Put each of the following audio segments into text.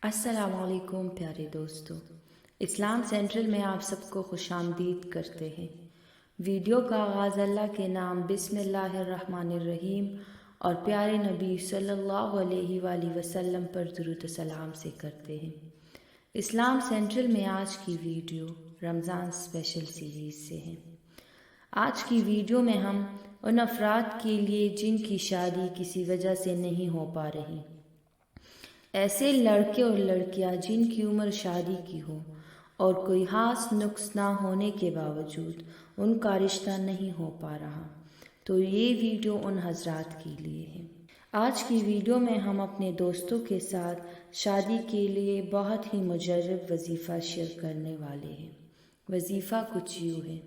السلام علیکم پیارے دوستو، اسلام سینٹرل میں آپ سب کو خوش آمدید کرتے ہیں۔ ویڈیو کا آغاز اللہ کے نام بسم اللہ الرحمن الرحیم اور پیارے نبی صلی اللہ علیہ وآلہ وسلم پر درود و سلام سے کرتے ہیں۔ اسلام سینٹرل میں آج کی ویڈیو رمضان اسپیشل سیریز سے ہے۔ آج کی ویڈیو میں ہم ان افراد کے لیے جن کی شادی کسی وجہ سے نہیں ہو پا رہی، ایسے لڑکے اور لڑکیاں جن کی عمر شادی کی ہو اور کوئی خاص نقص نہ ہونے کے باوجود ان کا رشتہ نہیں ہو پا رہا، تو یہ ویڈیو ان حضرات کے لیے ہے۔ آج کی ویڈیو میں ہم اپنے دوستوں کے ساتھ شادی کے لیے بہت ہی مجرب وظیفہ شیئر کرنے والے ہیں۔ وظیفہ کچھ یوں ہے: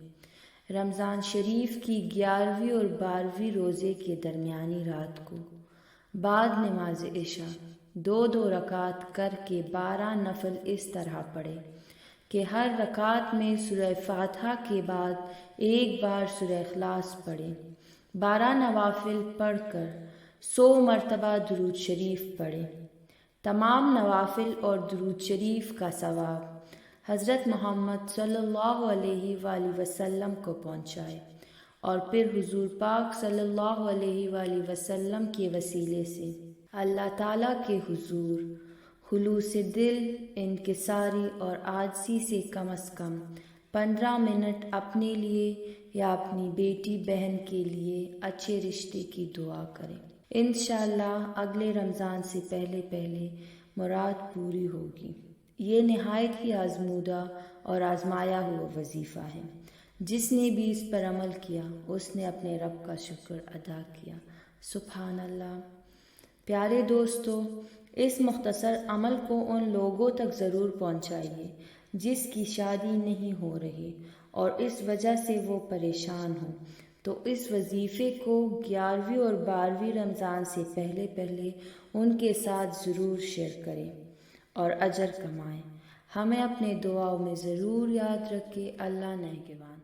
رمضان شریف کی 11ویں اور 12ویں روزے کے درمیانی رات کو بعد نماز عشاء 2 رکعت کر کے 12 نفل اس طرح پڑھے کہ ہر رکعت میں سورہ فاتحہ کے بعد ایک بار سورہ اخلاص پڑھے۔ 12 نوافل پڑھ کر 100 مرتبہ درود شریف پڑھے۔ تمام نوافل اور درود شریف کا ثواب حضرت محمد صلی اللہ علیہ وآلہ وسلم کو پہنچائے اور پھر حضور پاک صلی اللہ علیہ وآلہ وسلم کے وسیلے سے اللہ تعالیٰ کے حضور خلوص دل، انکساری اور عاجزی سے کم از کم 15 منٹ اپنے لیے یا اپنی بیٹی بہن کے لیے اچھے رشتے کی دعا کریں۔ انشاءاللہ اگلے رمضان سے پہلے مراد پوری ہوگی۔ یہ نہایت ہی آزمودہ اور آزمایا ہوا وظیفہ ہے۔ جس نے بھی اس پر عمل کیا اس نے اپنے رب کا شکر ادا کیا۔ سبحان اللہ۔ پیارے دوستو، اس مختصر عمل کو ان لوگوں تک ضرور پہنچائیے جس کی شادی نہیں ہو رہی اور اس وجہ سے وہ پریشان ہوں، تو اس وظیفے کو 11ویں اور 12ویں رمضان سے پہلے ان کے ساتھ ضرور شیئر کریں اور اجر کمائیں۔ ہمیں اپنے دعاؤں میں ضرور یاد رکھیں۔ اللہ نگہبان۔